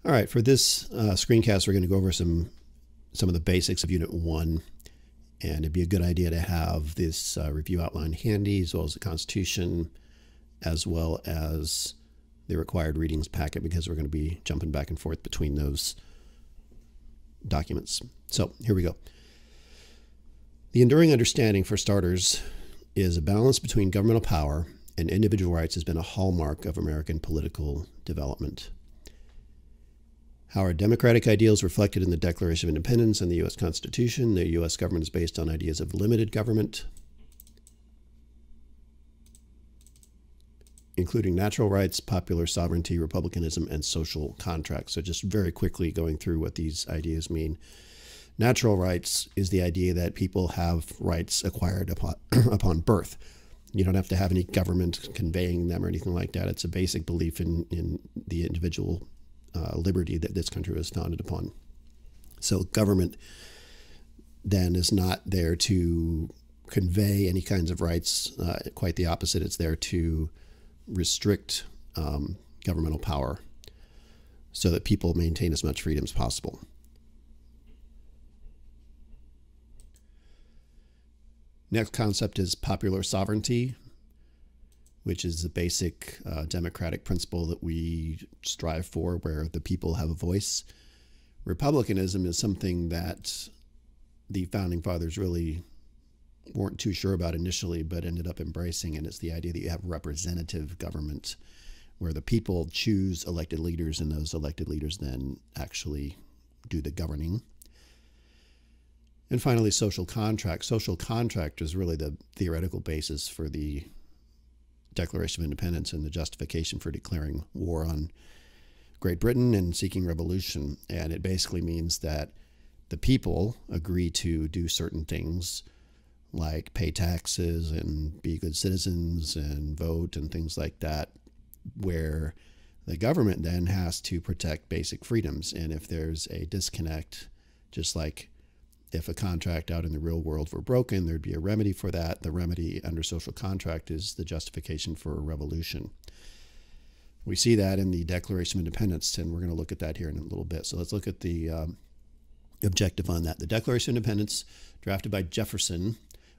All right, for this screencast, we're going to go over some of the basics of Unit 1, and it'd be a good idea to have this review outline handy, as well as the Constitution, as well as the required readings packet, because we're going to be jumping back and forth between those documents. So here we go. The enduring understanding, for starters, is a balance between governmental power and individual rights has been a hallmark of American political development. How are democratic ideals reflected in the Declaration of Independence and the U.S. Constitution? The U.S. government is based on ideas of limited government, including natural rights, popular sovereignty, republicanism, and social contract. So just very quickly going through what these ideas mean. Natural rights is the idea that people have rights acquired upon birth. You don't have to have any government conveying them or anything like that. It's a basic belief in the individual liberty that this country was founded upon. So government then is not there to convey any kinds of rights. Quite the opposite. It's there to restrict governmental power so that people maintain as much freedom as possible. Next concept is popular sovereignty, which is the basic democratic principle that we strive for, where the people have a voice. Republicanism is something that the Founding Fathers really weren't too sure about initially, but ended up embracing, and it's the idea that you have representative government, where the people choose elected leaders, and those elected leaders then actually do the governing. And finally, social contract. Social contract is really the theoretical basis for the Declaration of Independence and the justification for declaring war on Great Britain and seeking revolution. And it basically means that the people agree to do certain things like pay taxes and be good citizens and vote and things like that, where the government then has to protect basic freedoms. And if there's a disconnect, just like if a contract out in the real world were broken, there'd be a remedy for that. The remedy under social contract is the justification for a revolution. We see that in the Declaration of Independence, and we're going to look at that here in a little bit. So let's look at the objective on that. The Declaration of Independence, drafted by Jefferson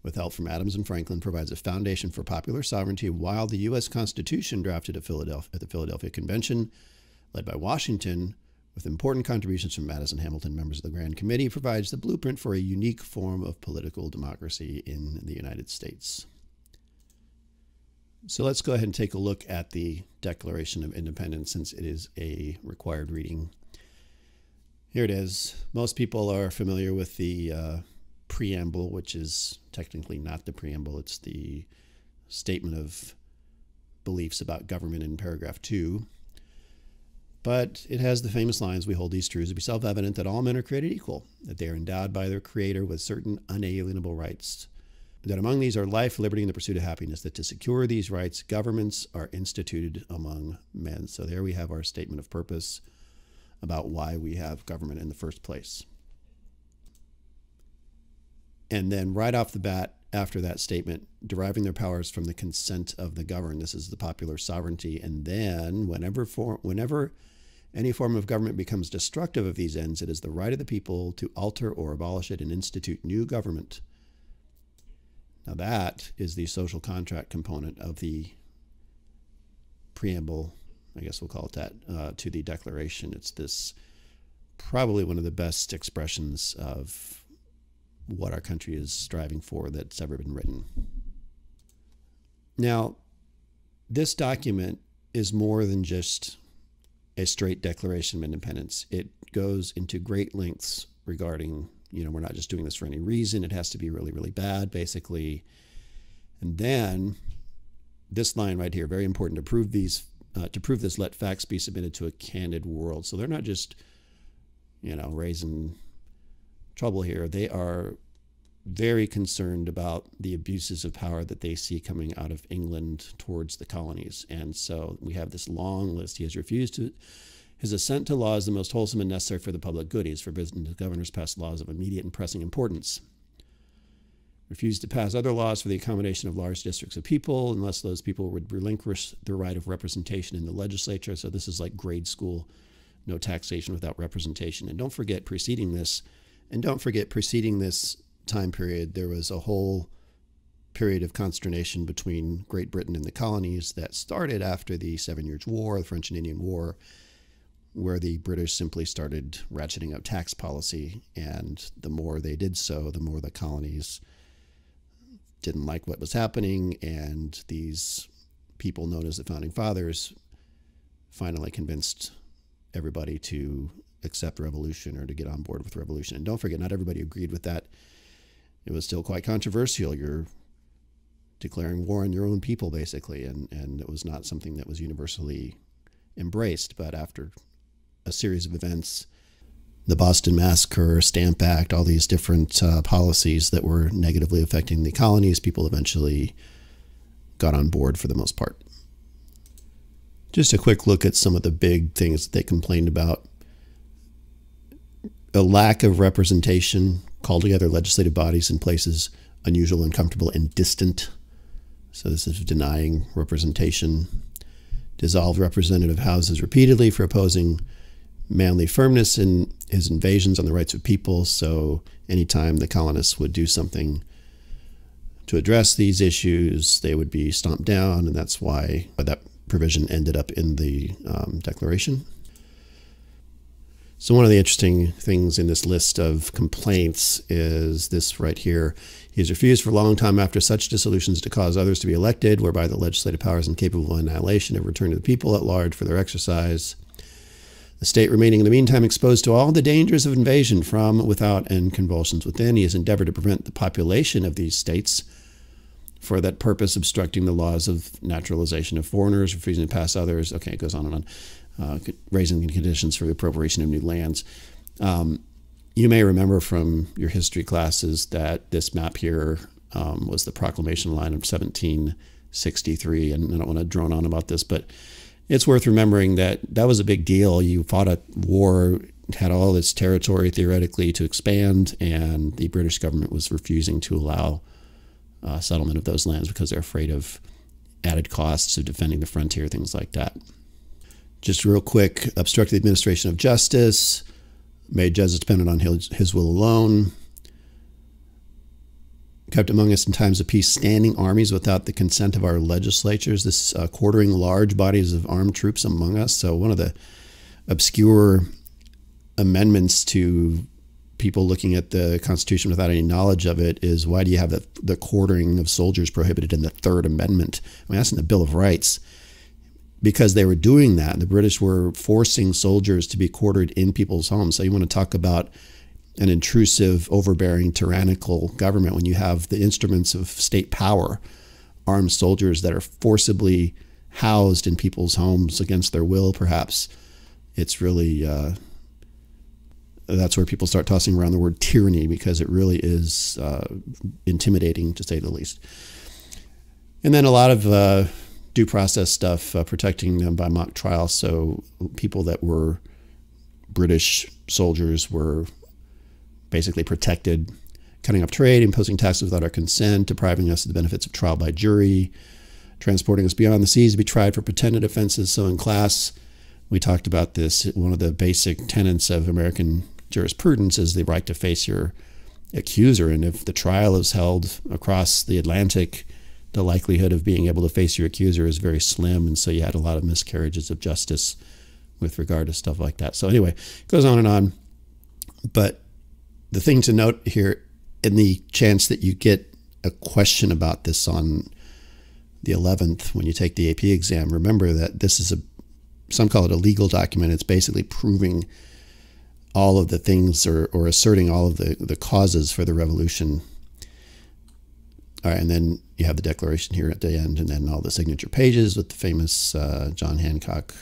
with help from Adams and Franklin, provides a foundation for popular sovereignty, while the U.S. Constitution, drafted at the Philadelphia Convention, led by Washington, with important contributions from Madison, Hamilton, members of the Grand Committee, provides the blueprint for a unique form of political democracy in the United States. So let's go ahead and take a look at the Declaration of Independence, since it is a required reading. Here it is. Most people are familiar with the preamble, which is technically not the preamble. It's the statement of beliefs about government in paragraph 2. But it has the famous lines, "We hold these truths to be self-evident, that all men are created equal, that they are endowed by their Creator with certain unalienable rights, that among these are life, liberty, and the pursuit of happiness, that to secure these rights, governments are instituted among men." So there we have our statement of purpose about why we have government in the first place. And then right off the bat, after that statement, deriving their powers from the consent of the governed. This is the popular sovereignty. And then whenever any form of government becomes destructive of these ends, it is the right of the people to alter or abolish it and institute new government. Now that is the social contract component of the preamble, I guess we'll call it that, to the Declaration. It's this probably one of the best expressions of what our country is striving for that's ever been written. Now, this document is more than just a straight Declaration of Independence. It goes into great lengths regarding, we're not just doing this for any reason. It has to be really, really bad, basically. And then this line right here, very important, to prove this, let facts be submitted to a candid world. So they're not just, raising trouble here. They are very concerned about the abuses of power that they see coming out of England towards the colonies. And so we have this long list. He has refused to, his assent to law is the most wholesome and necessary for the public good. He has forbidden the governors pass laws of immediate and pressing importance. Refused to pass other laws for the accommodation of large districts of people unless those people would relinquish their right of representation in the legislature. So this is like grade school no taxation without representation. And don't forget preceding this time period, there was a whole period of consternation between Great Britain and the colonies that started after the 7 Years' War, the French and Indian War, where the British simply started ratcheting up tax policy. And the more they did so, the more the colonies didn't like what was happening. And these people known as the Founding Fathers finally convinced everybody to accept revolution or to get on board with revolution. And don't forget, not everybody agreed with that. It was still quite controversial. You're declaring war on your own people, basically, and it was not something that was universally embraced. But after a series of events, the Boston Massacre, Stamp Act, all these different policies that were negatively affecting the colonies, people eventually got on board for the most part. Just a quick look at some of the big things that they complained about. A lack of representation, called together legislative bodies in places unusual, uncomfortable, and distant. So this is denying representation. Dissolved representative houses repeatedly for opposing manly firmness in his invasions on the rights of people. So anytime the colonists would do something to address these issues, they would be stomped down, and that's why that provision ended up in the Declaration. So one of the interesting things in this list of complaints is this right here. He has refused for a long time after such dissolutions to cause others to be elected, whereby the legislative powers incapable of annihilation have returned to the people at large for their exercise. The state remaining in the meantime exposed to all the dangers of invasion from without and convulsions within. He has endeavored to prevent the population of these states for that purpose, obstructing the laws of naturalization of foreigners, refusing to pass others. Okay, it goes on and on. Raising conditions for the appropriation of new lands. You may remember from your history classes that this map here was the proclamation line of 1763, and I don't want to drone on about this, but it's worth remembering that that was a big deal. You fought a war, had all this territory theoretically to expand, and the British government was refusing to allow settlement of those lands because they're afraid of added costs of defending the frontier, things like that. Just real quick, obstruct the administration of justice, made judges dependent on his will alone, kept among us in times of peace standing armies without the consent of our legislatures, this quartering large bodies of armed troops among us. So one of the obscure amendments to people looking at the Constitution without any knowledge of it is, why do you have the quartering of soldiers prohibited in the Third Amendment? I mean, that's in the Bill of Rights. Because they were doing that. The British were forcing soldiers to be quartered in people's homes. So you want to talk about an intrusive, overbearing, tyrannical government when you have the instruments of state power, armed soldiers that are forcibly housed in people's homes against their will, perhaps. It's really, that's where people start tossing around the word tyranny, because it really is intimidating, to say the least. And then a lot of due process stuff, protecting them by mock trial. So people that were British soldiers were basically protected, cutting off trade, imposing taxes without our consent, depriving us of the benefits of trial by jury, transporting us beyond the seas to be tried for pretended offenses. So in class, we talked about this. One of the basic tenets of American jurisprudence is the right to face your accuser. And if the trial is held across the Atlantic, the likelihood of being able to face your accuser is very slim, and so you had a lot of miscarriages of justice with regard to stuff like that. So anyway, it goes on and on. But the thing to note here, in the chance that you get a question about this on the 11th when you take the AP exam, remember that this is some call it a legal document. It's basically proving all of the things or asserting all of the causes for the revolution. All right, and then you have the Declaration here at the end, and then all the signature pages with the famous John Hancock.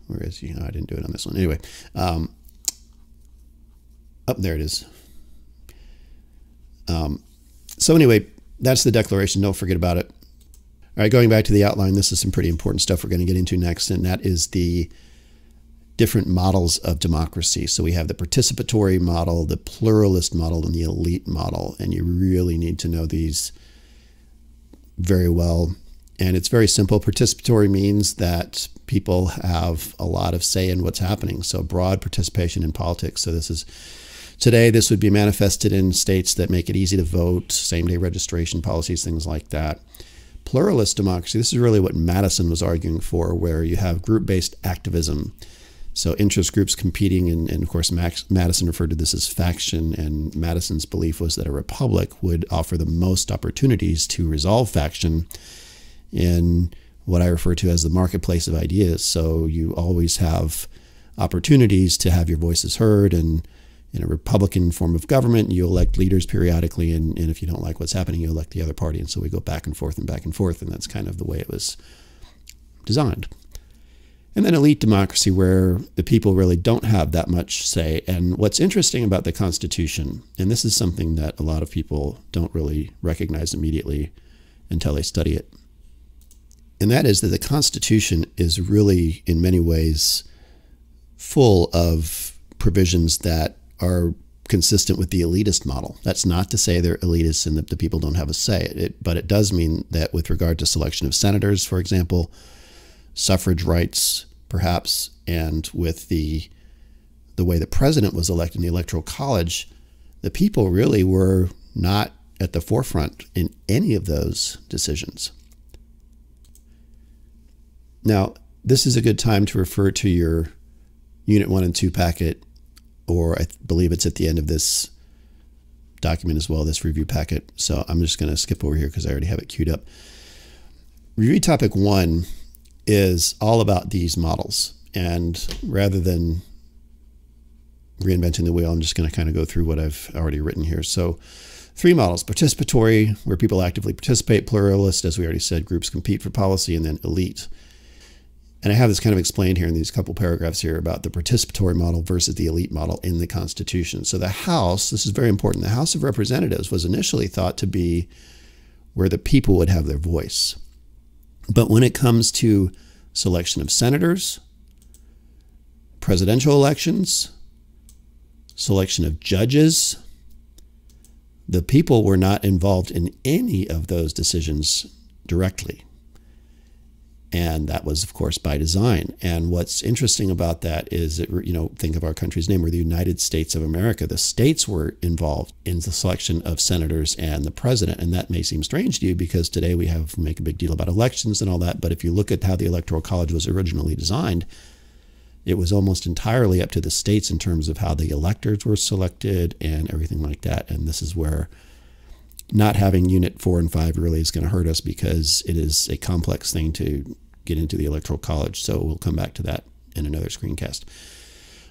Where is he? No, I didn't do it on this one. Anyway, up there it is. So anyway, that's the Declaration. Don't forget about it. All right, going back to the outline, this is some pretty important stuff we're going to get into next, and that is the different models of democracy. So we have the participatory model, the pluralist model, and the elite model. And you really need to know these very well And it's very simple. Participatory means that people have a lot of say in what's happening. So broad participation in politics. So today this would be manifested in states that make it easy to vote, same-day registration policies, things like that. Pluralist democracy, this is really what Madison was arguing for, where you have group-based activism. So interest groups competing, and of course Madison referred to this as faction, and Madison's belief was that a republic would offer the most opportunities to resolve faction in what I refer to as the marketplace of ideas. So you always have opportunities to have your voices heard, and in a Republican form of government, you elect leaders periodically, and if you don't like what's happening, you elect the other party. And so we go back and forth, and that's kind of the way it was designed. And then elite democracy, where the people really don't have that much say. And what's interesting about the Constitution, and this is something that a lot of people don't really recognize immediately until they study it, and that is that the Constitution is really, in many ways, full of provisions that are consistent with the elitist model. That's not to say they're elitists and that the people don't have a say, but it does mean that with regard to selection of senators, for example, suffrage rights, perhaps, and with the way the president was elected in the Electoral College, the people really were not at the forefront in any of those decisions. Now, this is a good time to refer to your Unit 1 and 2 packet, or I believe it's at the end of this document as well, this review packet. So I'm just going to skip over here because I already have it queued up. Review topic 1 is all about these models. And rather than reinventing the wheel, I'm just going to kind of go through what I've already written here. So 3 models: participatory, where people actively participate; pluralist, as we already said, groups compete for policy; and then elite. And I have this kind of explained here in these couple paragraphs here about the participatory model versus the elite model in the Constitution. So the House, this is very important, the House of Representatives was initially thought to be where the people would have their voice. But when it comes to selection of senators, presidential elections, selection of judges, the people were not involved in any of those decisions directly. And that was, of course, by design. And what's interesting about that is that, think of our country's name. We're the United States of America. The states were involved in the selection of senators and the president. And that may seem strange to you because today we make a big deal about elections and all that. But if you look at how the Electoral College was originally designed, it was almost entirely up to the states in terms of how the electors were selected and everything like that. And this is where not having Unit 4 and 5 really is going to hurt us, because it is a complex thing to get into the Electoral College. So we'll come back to that in another screencast.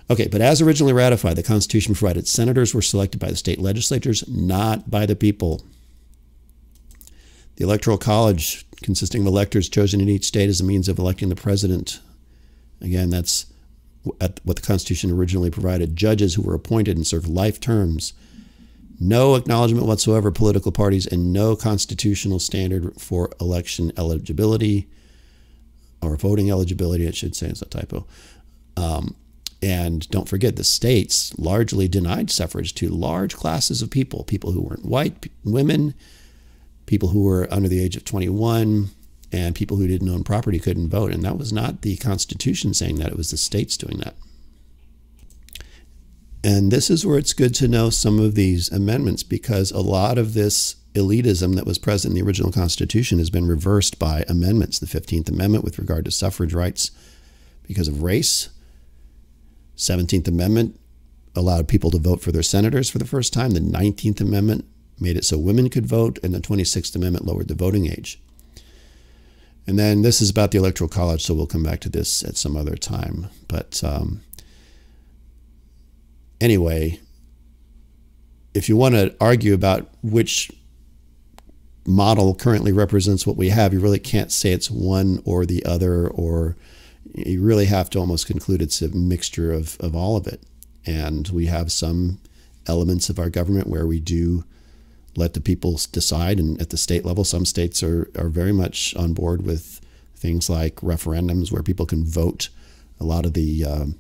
Okay, but as originally ratified, the Constitution provided senators were selected by the state legislatures, not by the people. The Electoral College, consisting of electors chosen in each state as a means of electing the president. Again, that's what the Constitution originally provided. Judges who were appointed and served life terms. No acknowledgement whatsoever of political parties, and no constitutional standard for election eligibility, or voting eligibility, I should say. It's a typo. And don't forget, the states largely denied suffrage to large classes of people, people who weren't white, women, people who were under the age of 21, and people who didn't own property couldn't vote. And that was not the Constitution saying that, it was the states doing that. And this is where it's good to know some of these amendments, because a lot of this elitism that was present in the original Constitution has been reversed by amendments. The 15th Amendment with regard to suffrage rights because of race. 17th Amendment allowed people to vote for their senators for the first time. The 19th Amendment made it so women could vote, and the 26th Amendment lowered the voting age. And then this is about the Electoral College, so we'll come back to this at some other time. But anyway, if you want to argue about which model currently represents what we have, you really can't say it's one or the other, or you really have to almost conclude it's a mixture of all of it. And we have some elements of our government where we do let the people decide, and at the state level, some states are very much on board with things like referendums where people can vote. A lot of the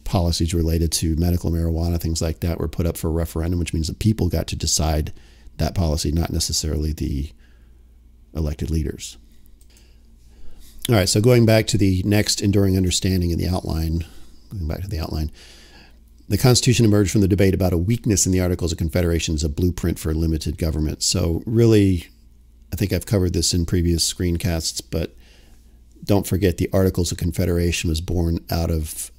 policies related to medical marijuana, things like that, were put up for a referendum, which means the people got to decide that policy, not necessarily the elected leaders. All right, so going back to the next enduring understanding in the outline, going back to the outline, the Constitution emerged from the debate about a weakness in the Articles of Confederation as a blueprint for limited government. So really, I think I've covered this in previous screencasts, but don't forget the Articles of Confederation was born out of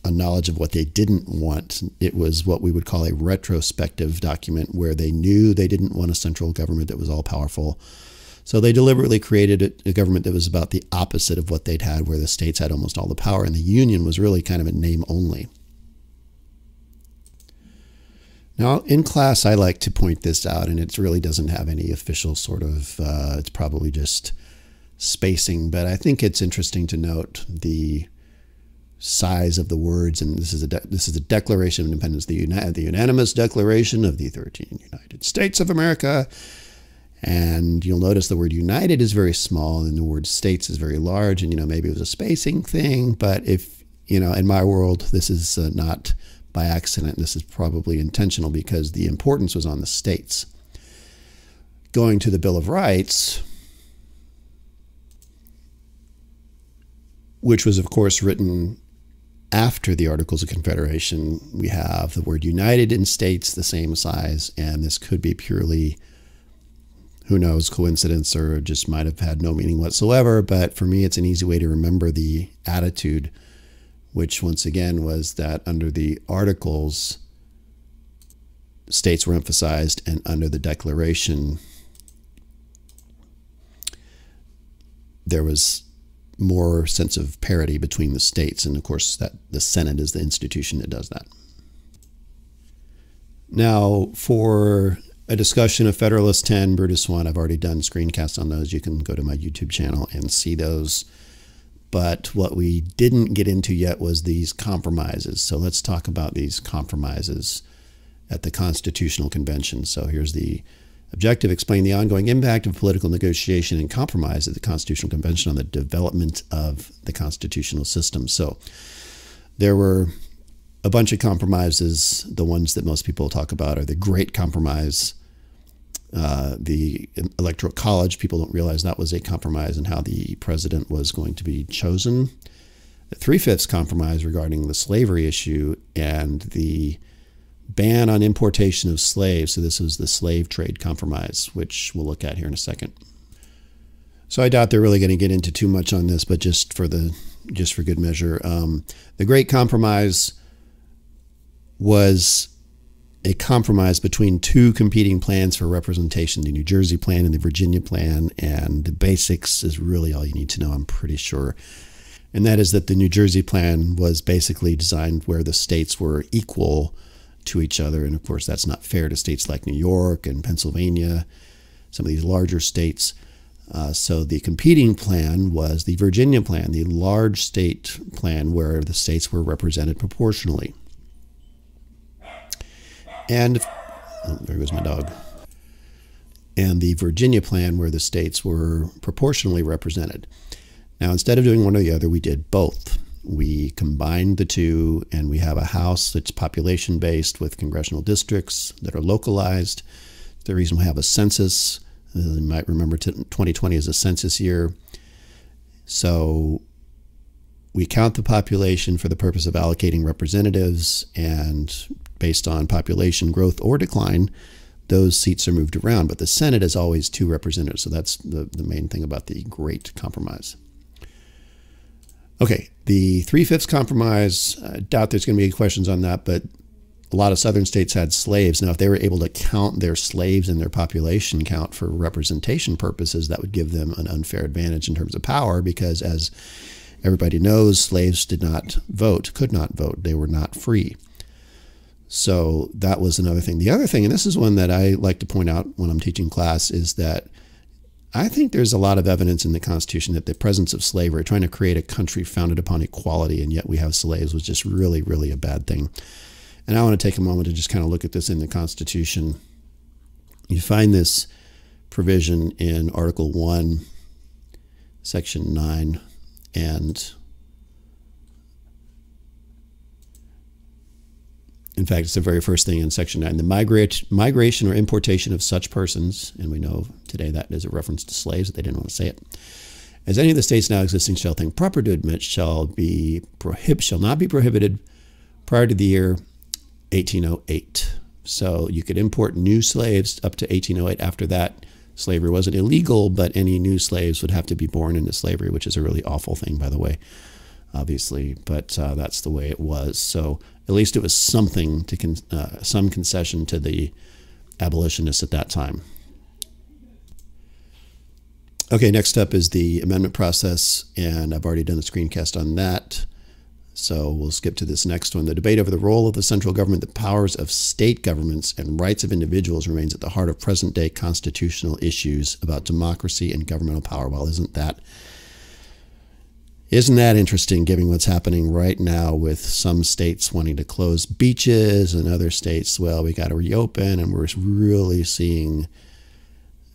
a knowledge of what they didn't want. It was what we would call a retrospective document where they knew they didn't want a central government that was all powerful. So they deliberately created a government that was about the opposite of what they'd had, where the states had almost all the power and the Union was really kind of a name only. Now, in class, I like to point this out, and it really doesn't have any official sort of, it's probably just spacing, but I think it's interesting to note the size of the words, and this is a Declaration of Independence, the unanimous declaration of the 13 United States of America. And you'll notice the word united is very small and the word states is very large, and maybe it was a spacing thing, but if in my world this is not by accident. This is probably intentional because the importance was on the states. Going to the Bill of Rights, which was of course written after the Articles of Confederation, we have the word united in states the same size, and this could be purely, who knows, coincidence, or just might have had no meaning whatsoever. But for me, it's an easy way to remember the attitude, which once again was that under the Articles, states were emphasized, and under the Declaration, there was more sense of parity between the states. And of course, that the Senate is the institution that does that. Now, for a discussion of Federalist 10, Brutus 1, I've already done screencasts on those. You can go to my YouTube channel and see those. But what we didn't get into yet was these compromises. So let's talk about these compromises at the Constitutional Convention. So here's the objective: explain the ongoing impact of political negotiation and compromise at the Constitutional Convention on the development of the constitutional system. So there were a bunch of compromises. The ones that most people talk about are the Great Compromise, the Electoral College. People don't realize that was a compromise and how the president was going to be chosen. The 3/5 compromise regarding the slavery issue and the ban on importation of slaves. So this was the slave trade compromise, which we'll look at here in a second. So I doubt they're really going to get into too much on this, but just for good measure, the Great Compromise was a compromise between two competing plans for representation, the New Jersey plan and the Virginia plan, and the basics is really all you need to know, I'm pretty sure. And that is that the New Jersey plan was basically designed where the states were equal to each other, and of course that's not fair to states like New York and Pennsylvania, some of these larger states. So the competing plan was the Virginia plan, the large state plan where the states were represented proportionally. And oh, there goes my dog. And the Virginia plan where the states were proportionally represented. Now, instead of doing one or the other, we did both. We combined the two, and we have a House that's population-based with congressional districts that are localized. The reason we have a census, you might remember 2020 is a census year. So we count the population for the purpose of allocating representatives, and based on population growth or decline, those seats are moved around. But the Senate is always 2 representatives, so that's the main thing about the Great Compromise. Okay, the 3/5 compromise, I doubt there's going to be any questions on that, but a lot of southern states had slaves. Now, if they were able to count their slaves in their population count for representation purposes, that would give them an unfair advantage in terms of power, because as everybody knows, slaves did not vote, could not vote. They were not free. So that was another thing. The other thing, and this is one that I like to point out when I'm teaching class, is that I think there's a lot of evidence in the Constitution that the presence of slavery, trying to create a country founded upon equality, and yet we have slaves, was just really, really a bad thing. And I want to take a moment to just kind of look at this in the Constitution. You find this provision in Article 1, Section 9, and in fact, it's the very first thing in Section 9. The migration or importation of such persons, and we know today that is a reference to slaves, that they didn't want to say it, As any of the states now existing shall think proper to admit shall not be prohibited prior to the year 1808. So you could import new slaves up to 1808. After that, slavery wasn't illegal, but any new slaves would have to be born into slavery, which is a really awful thing, by the way, obviously. But that's the way it was. So at least it was something to some concession to the abolitionists at that time. Okay, next up is the amendment process, and I've already done a screencast on that. So we'll skip to this next one. The debate over the role of the central government, the powers of state governments, and rights of individuals remains at the heart of present-day constitutional issues about democracy and governmental power. Well, isn't that interesting, given what's happening right now with some states wanting to close beaches and other states, well, we got to reopen, and we're really seeing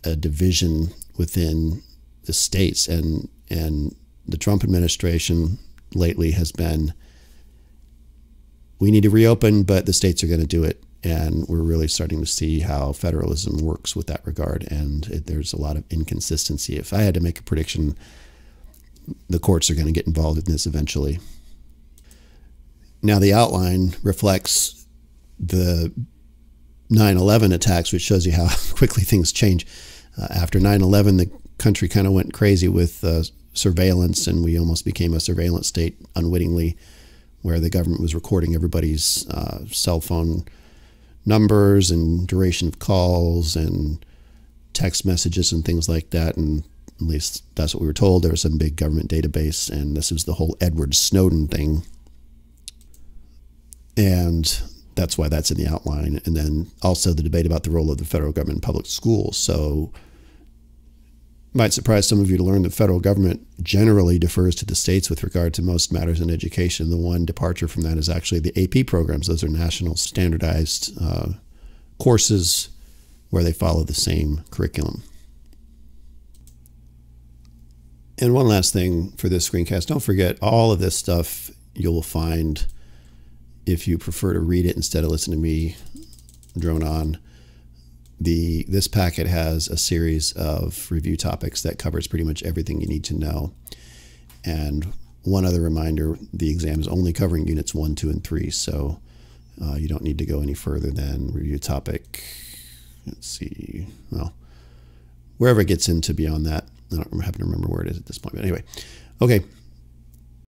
a division within the states. And the Trump administration lately has been, we need to reopen, but the states are going to do it. And we're really starting to see how federalism works with that regard. And there's a lot of inconsistency. If I had to make a prediction, the courts are going to get involved in this eventually. Now, the outline reflects the 9/11 attacks, which shows you how quickly things change. After 9/11, the country kind of went crazy with surveillance, and we almost became a surveillance state unwittingly, where the government was recording everybody's cell phone numbers and duration of calls and text messages and things like that. And at least that's what we were told. There was some big government database, and this was the whole Edward Snowden thing. And that's why that's in the outline. And then also the debate about the role of the federal government in public schools. So might surprise some of you to learn the federal government generally defers to the states with regard to most matters in education. The one departure from that is actually the AP programs. Those are national standardized courses where they follow the same curriculum. And one last thing for this screencast, don't forget all of this stuff you'll find, if you prefer to read it instead of listen to me drone on. This packet has a series of review topics that covers pretty much everything you need to know. And one other reminder, the exam is only covering units 1, 2, and 3, so you don't need to go any further than review topic, let's see, well, wherever it gets into beyond that. I don't happen to remember where it is at this point, but anyway. Okay,